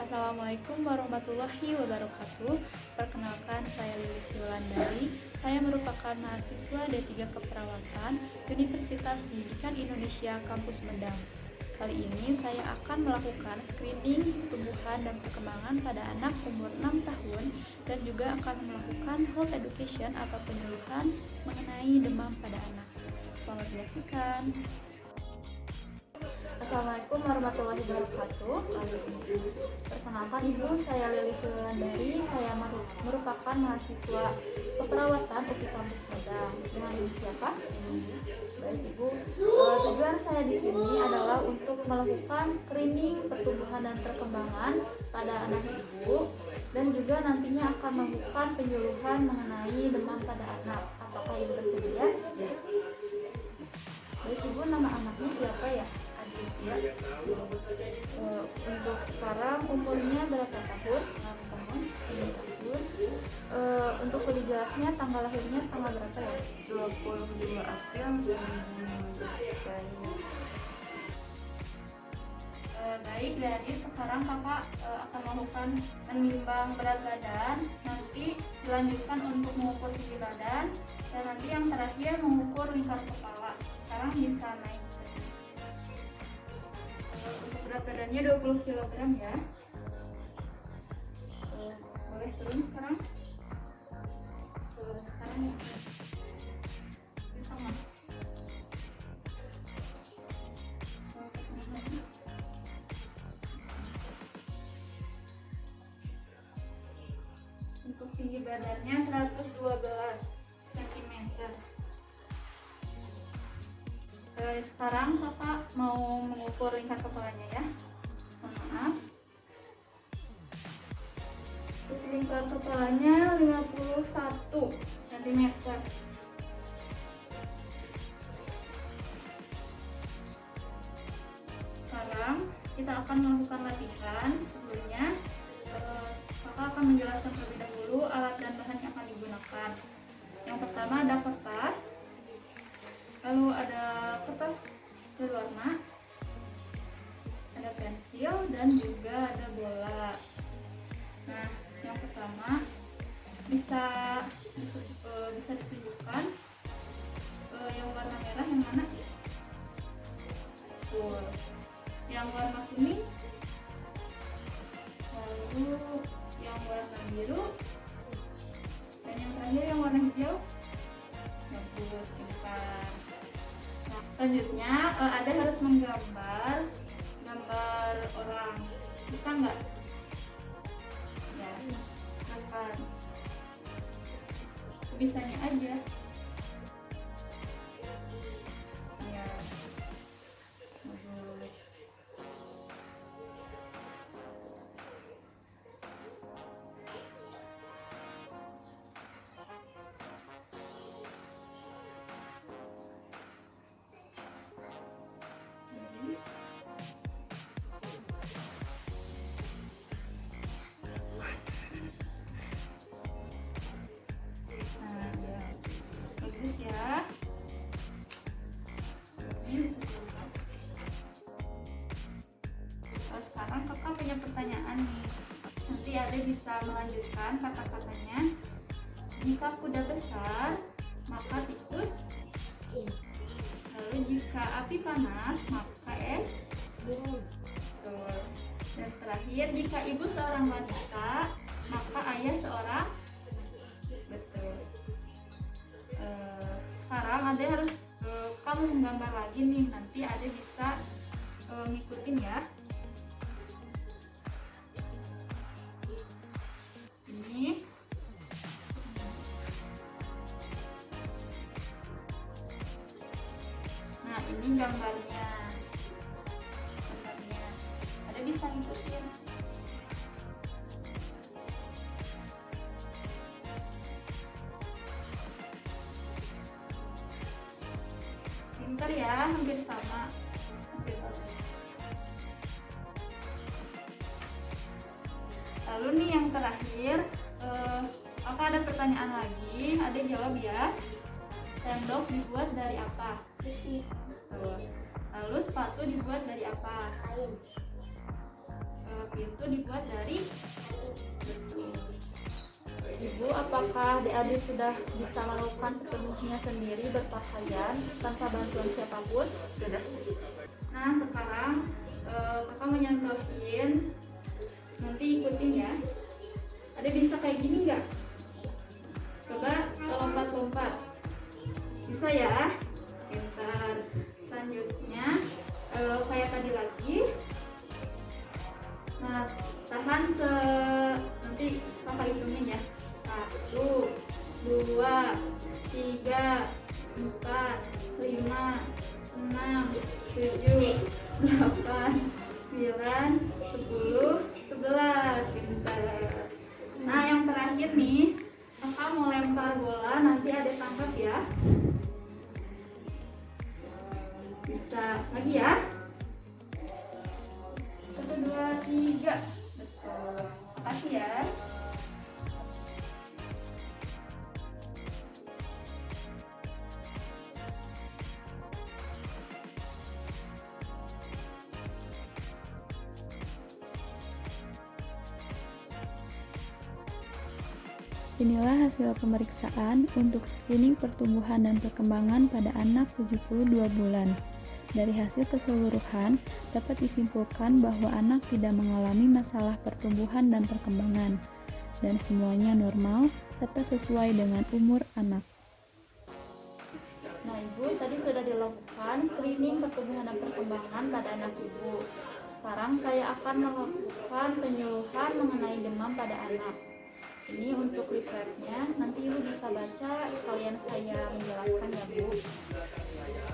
Assalamualaikum warahmatullahi wabarakatuh. Perkenalkan, saya Lilis Wulandari. Saya merupakan mahasiswa D3 Keperawatan Universitas Pendidikan Indonesia Kampus Medang. Kali ini saya akan melakukan screening pertumbuhan dan perkembangan pada anak umur 6 tahun dan juga akan melakukan health education atau penyuluhan mengenai demam pada anak. Selamat menyaksikan. Assalamualaikum warahmatullahi wabarakatuh. Perkenalkan Ibu, saya Lilis Wulandari. Saya merupakan mahasiswa keperawatan UPI Kampus Medang. Dengan Ibu siapa? Baik Ibu. Tujuan saya di sini adalah untuk melakukan screening pertumbuhan dan perkembangan pada anak Ibu dan juga nantinya akan melakukan penyuluhan mengenai demam pada anak. Apakah Ibu bersedia? Ya. Baik Ibu, nama anaknya siapa ya? Ya. Untuk sekarang umurnya berapa tahun? 6 tahun. 6 tahun. Untuk lebih jelasnya tanggal lahirnya tanggal berapa ya? 22 April 2019. Baik, jadi sekarang kakak akan melakukan menimbang berat badan, nanti dilanjutkan untuk mengukur tinggi badan, dan nanti yang terakhir mengukur lingkar kepala. Sekarang bisa naik. Untuk berat badannya 20 kg ya. Boleh turun sekarang? Sekarang ya. Bisa mas. Untuk tinggi badannya 112 cm. Sekarang kakak mau mengukur lingkar kepalanya ya. Maaf. Untuk lingkar kepalanya 51 cm. Sekarang kita akan melakukan latihan. Sebelumnya kakak akan menjelaskan terlebih dahulu alat dan bahan yang akan digunakan. Yang pertama ada kertas. Lalu ada kertas berwarna, ada pensil dan juga ada bola. Nah, yang pertama bisa ditunjukkan yang warna merah yang mana? Tuh. Yang warna kuning, lalu yang warna biru, dan yang terakhir yang warna hijau. Bagus, pintar. Selanjutnya ada harus menggambar orang, bisa nggak? Ya, silakan. Bisanya aja. Ya, bagus. Sekarang kakak punya pertanyaan nih. Nanti ada bisa melanjutkan kata-katanya. Jika kuda besar, maka tikus. Lalu jika api panas, maka es dingin. Dan terakhir, jika ibu seorang wanita, maka ayah seorang. Betul. Sekarang ada harus kamu menggambar lagi nih. Nanti ada bisa ngikutin ya. Ini nah ini gambarnya ada bisa ngikutin. Pintar ya, hampir sama. Lalu nih yang terakhir, apa ada pertanyaan lagi? Ada jawab ya. Sendok dibuat dari apa? Besi. Lalu sepatu dibuat dari apa? Kain. pintu dibuat dari betul. Ibu, apakah adik-adik sudah bisa melakukan sepenuhnya sendiri berpakaian tanpa bantuan siapapun? Sudah. Nah, sekarang kakak mau nyontohin, nanti ikutin ya. Ada bisa kayak gini nggak? Coba lompat-lompat. Bisa ya? Pintar. Selanjutnya kayak tadi lagi. Nah, tahan nanti kakak hitungin ya. 1, 2, 3, 4, 5, 6, 7, 8, 9, 10, 11. Pintar. Nah, yang terakhir nih, kakak mau lempar bola, nanti ada tangkap ya. Bisa lagi ya. 1, 2, 3. Betul. Makasih ya. Inilah hasil pemeriksaan untuk screening pertumbuhan dan perkembangan pada anak 72 bulan. Dari hasil keseluruhan, dapat disimpulkan bahwa anak tidak mengalami masalah pertumbuhan dan perkembangan, dan semuanya normal serta sesuai dengan umur anak. Nah, Ibu, tadi sudah dilakukan screening pertumbuhan dan perkembangan pada anak Ibu. Sekarang saya akan melakukan penyuluhan mengenai demam pada anak. Ini untuk leafletnya, nanti Ibu bisa baca sekalian saya menjelaskan ya, Bu.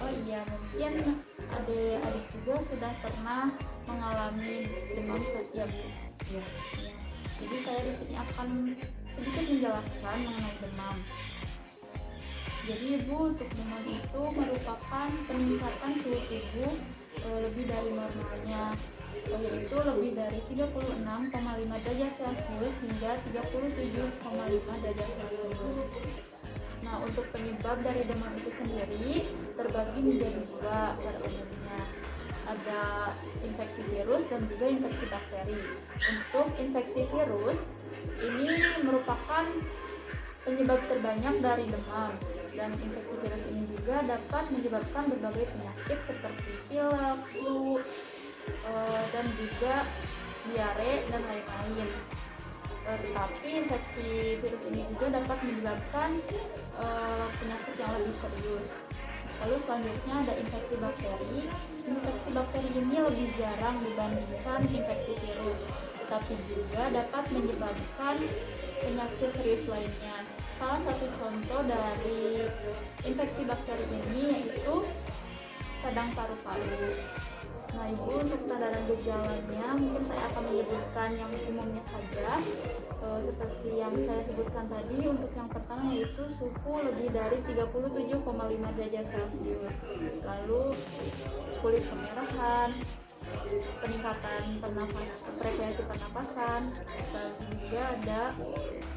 Oh iya, mungkin adik-adik juga sudah pernah mengalami demam ya, Bu. Ya. Jadi saya di sini akan sedikit menjelaskan mengenai demam. Jadi Ibu, untuk demam itu merupakan peningkatan suhu tubuh lebih dari normalnya, yaitu lebih dari 36,5 derajat Celcius hingga 37,5 derajat Celcius. Nah, untuk penyebab dari demam itu sendiri terbagi menjadi dua pada umumnya. Ada infeksi virus dan juga infeksi bakteri. Untuk infeksi virus, ini merupakan penyebab terbanyak dari demam. Dan infeksi virus ini juga dapat menyebabkan berbagai penyakit seperti pilek, flu, dan juga diare dan lain-lain. Tetapi infeksi virus ini juga dapat menyebabkan penyakit yang lebih serius. Lalu selanjutnya ada infeksi bakteri. Infeksi bakteri ini lebih jarang dibandingkan infeksi virus, tetapi juga dapat menyebabkan penyakit serius lainnya. Salah satu contoh dari infeksi bakteri ini yaitu radang paru-paru. Nah, Ibu, untuk tanda dan gejalanya mungkin saya akan menyebutkan yang umumnya saja, seperti yang saya sebutkan tadi. Untuk yang pertama yaitu suhu lebih dari 37,5 derajat Celcius, lalu kulit kemerahan, peningkatan frekuensi pernapasan, lalu juga ada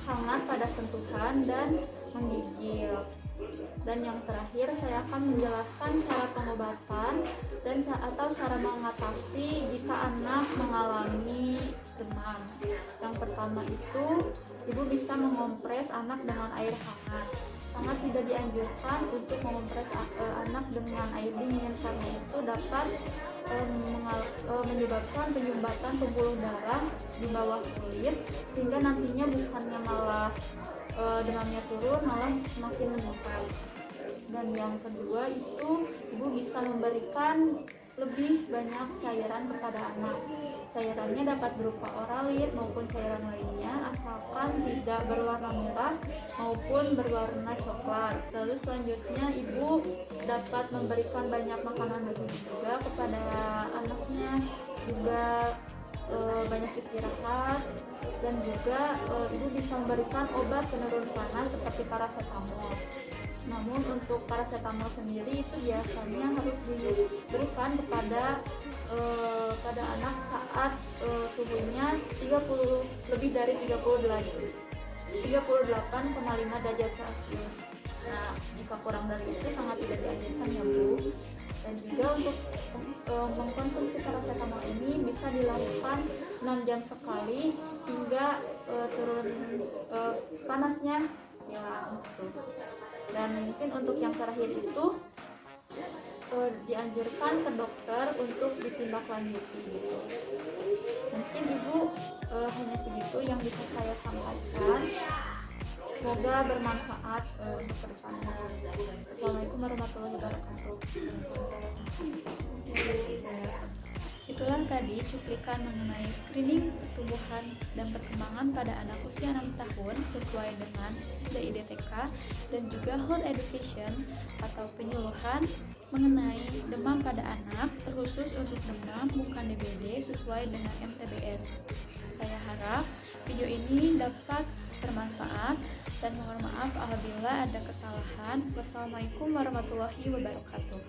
hangat pada sentuhan dan menggigil. Dan yang terakhir saya akan menjelaskan cara pengobatan dan atau cara mengatasi jika anak mengalami demam. Yang pertama itu, Ibu bisa mengompres anak dengan air hangat. Sangat tidak dianjurkan untuk mengompres anak dengan air dingin karena itu dapat menyebabkan penyumbatan pembuluh darah di bawah kulit, sehingga nantinya bukannya malah demamnya turun, malah semakin meningkat. Dan yang kedua itu, Ibu bisa memberikan lebih banyak cairan kepada anak. Cairannya dapat berupa oralit maupun cairan lainnya, asalkan tidak berwarna merah maupun berwarna coklat. Lalu selanjutnya Ibu dapat memberikan banyak makanan bergizi juga kepada anaknya, juga banyak istirahat, dan juga Ibu bisa memberikan obat penurun panas seperti paracetamol. Namun untuk paracetamol sendiri itu biasanya harus diberikan kepada pada anak saat suhunya lebih dari 38,5 derajat Celcius. Nah, jika kurang dari itu sangat tidak dianjurkan ya, Bu. Dan juga untuk mengkonsumsi paracetamol ini bisa dilakukan 6 jam sekali hingga turun panasnya hilang gitu. Dan mungkin untuk yang terakhir itu dianjurkan ke dokter untuk ditindaklanjuti gitu. Mungkin ibu hanya segitu yang bisa saya sampaikan. Semoga bermanfaat untuk kedepannya. Assalamualaikum warahmatullahi wabarakatuh. Itulah tadi cuplikan mengenai screening pertumbuhan dan perkembangan pada anak usia 6 tahun sesuai dengan DIDTK dan juga health education atau penyuluhan mengenai demam pada anak, terkhusus untuk demam bukan DBD sesuai dengan MTBS. Saya harap video ini dapat bermanfaat dan mohon maaf apabila ada kesalahan. Wassalamualaikum warahmatullahi wabarakatuh.